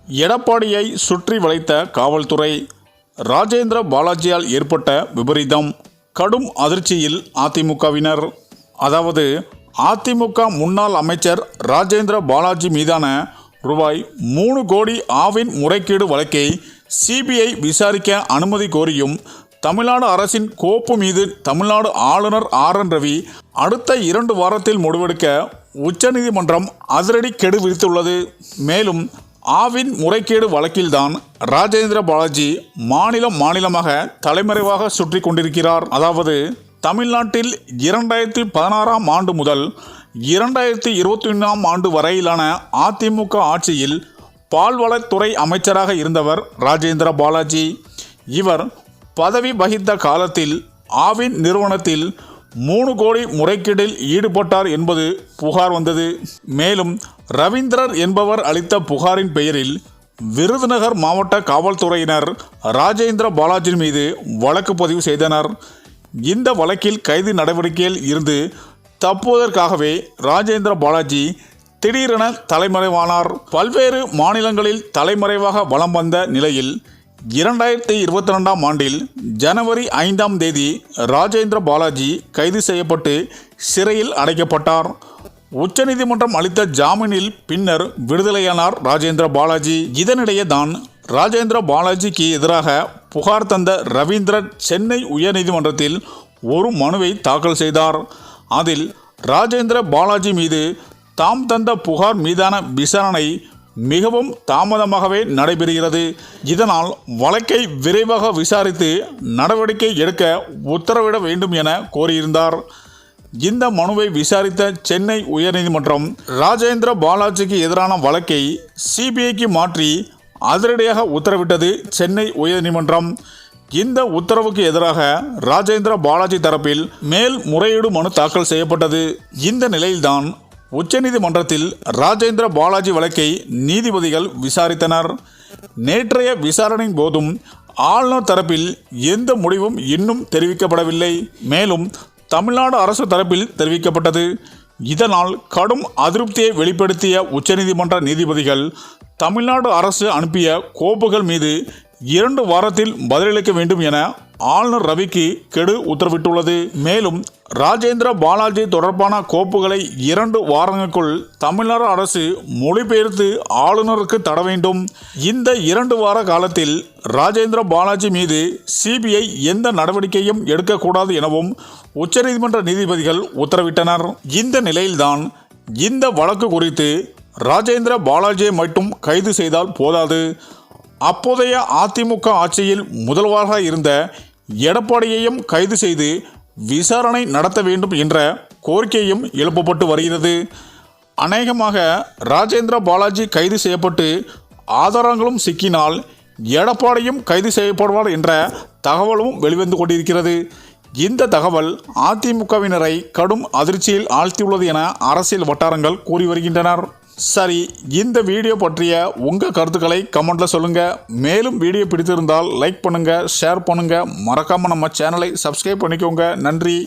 எடப்பாடியை சுற்றி வளைத்த காவல்துறை. ராஜேந்திர பாலாஜியால் ஏற்பட்ட விபரீதம். கடும் அதிர்ச்சியில் அதிமுகவினர். அதாவது அதிமுக முன்னாள் அமைச்சர் ராஜேந்திர பாலாஜி மீதான ரூபாய் 3 கோடி ஆவின் முறைகேடு வழக்கை சிபிஐ விசாரிக்க அனுமதி கோரியும் தமிழ்நாடு அரசின் கோப்பு மீது தமிழ்நாடு ஆளுநர் RN ரவி அடுத்த 2 வாரத்தில் முடிவெடுக்க உச்சநீதிமன்றம் அதிரடி கெடு விதித்துள்ளது. மேலும் ஆவின் முறைகேடு வழக்கில்தான் ராஜேந்திர பாலாஜி மாநிலமாக தலைமறைவாக சுற்றி கொண்டிருக்கிறார். அதாவது தமிழ்நாட்டில் 2016ஆம் ஆண்டு முதல் 2021ஆம் ஆண்டு வரையிலான அதிமுக ஆட்சியில் பால்வளத்துறை அமைச்சராக இருந்தவர் ராஜேந்திர பாலாஜி. இவர் பதவி வகித்த காலத்தில் ஆவின் நிறுவனத்தில் 3 கோடி முறைகேடில் ஈடுபட்டார் என்பது புகார் வந்தது. மேலும் ரவீந்திரர் என்பவர் அளித்த புகாரின் பெயரில் விருதுநகர் மாவட்ட காவல்துறையினர் ராஜேந்திர பாலாஜி மீது வழக்கு பதிவு செய்தனர். இந்த வழக்கில் கைது நடவடிக்கையில் இருந்து தப்புவதற்காகவே ராஜேந்திர பாலாஜி திடீரென தலைமறைவானார். பல்வேறு மாநிலங்களில் தலைமறைவாக வலம் வந்த நிலையில் 2022ஆம் ஆண்டில் ஜனவரி 5ஆம் தேதி ராஜேந்திர பாலாஜி கைது செய்யப்பட்டு சிறையில் அடைக்கப்பட்டார். உச்சநீதிமன்றம் அளித்த ஜாமீனில் பின்னர் விடுதலையானார் ராஜேந்திர பாலாஜி. இதனிடையே தான் ராஜேந்திர பாலாஜிக்கு எதிராக புகார் தந்த ரவீந்திரர் சென்னை உயர்நீதிமன்றத்தில் ஒரு மனுவை தாக்கல் செய்தார். அதில் ராஜேந்திர பாலாஜி மீது தாம் தந்த புகார் மீதான விசாரணை மிகவும் தாமதமாகவே நடைபெறுகிறது. இதனால் வழக்கை விரைவாக விசாரித்து நடவடிக்கை எடுக்க உத்தரவிட வேண்டும் என கோரியிருந்தார். இந்த மனுவை விசாரித்த சென்னை உயர்நீதிமன்றம் ராஜேந்திர பாலாஜிக்கு எதிரான வழக்கை சிபிஐக்கு மாற்றி அதிரடியாக உத்தரவிட்டது. சென்னை உயர்நீதிமன்றம் இந்த உத்தரவுக்கு எதிராக ராஜேந்திர பாலாஜி தரப்பில் மேல்முறையீடு மனு தாக்கல் செய்யப்பட்டது. இந்த நிலையில்தான் உச்சநீதிமன்றத்தில் ராஜேந்திர பாலாஜி வழக்கை நீதிபதிகள் விசாரித்தனர். நேற்றைய விசாரணையின் போதும் ஆளுநர் தரப்பில் எந்த முடிவும் இன்னும் தெரிவிக்கப்படவில்லை. மேலும் தமிழ்நாடு அரசு தரப்பில் தெரிவிக்கப்பட்டது. இதனால் கடும் அதிருப்தியை வெளிப்படுத்திய உச்சநீதிமன்ற நீதிபதிகள் தமிழ்நாடு அரசு அனுப்பிய கோப்புகள் மீது 2 வாரத்தில் பதிலளிக்க வேண்டும் என ஆளுநர் ரவிக்கு கெடு உத்தரவிட்டுள்ளது. மேலும் ராஜேந்திர பாலாஜி தொடர்பான கோப்புகளை 2 வாரங்களுக்குள் தமிழ்நாடு அரசு மொழிபெயர்த்து ஆளுநருக்கு தர வேண்டும். இந்த 2 வார காலத்தில் ராஜேந்திர பாலாஜி மீது சிபிஐ எந்த நடவடிக்கையும் எடுக்கக்கூடாது எனவும் உச்சநீதிமன்ற நீதிபதிகள் உத்தரவிட்டனர். இந்த நிலையில்தான் இந்த வழக்கு குறித்து ராஜேந்திர பாலாஜியை மட்டும் கைது செய்தால் போதாது, அப்போதைய அதிமுக ஆட்சியில் முதல்வராக இருந்த எடப்பாடியையும் கைது செய்து விசாரணை நடத்த வேண்டும் என்ற கோரிக்கையும் எழுப்பப்பட்டு வருகிறது. அநேகமாக ராஜேந்திர பாலாஜி கைது செய்யப்பட்டு ஆதாரங்களும் சிக்கினால் எடப்பாடியும் கைது செய்யப்படுவார் என்ற தகவலும் வெளிவந்து கொண்டிருக்கிறது. இந்த தகவல் அதிமுகவினரை கடும் அதிர்ச்சியில் ஆழ்த்தியுள்ளது என அரசியல் வட்டாரங்கள் கூறி வருகின்றனர். சரி, இந்த வீடியோ பற்றிய உங்கள் கருத்துக்களை கமெண்ட்ல சொல்லுங்கள். மேலும் வீடியோ பிடித்திருந்தால் லைக் பண்ணுங்கள், ஷேர் பண்ணுங்கள், மறக்காமல் நம்ம சேனலை சப்ஸ்கிரைப் பண்ணிக்கோங்க. நன்றி.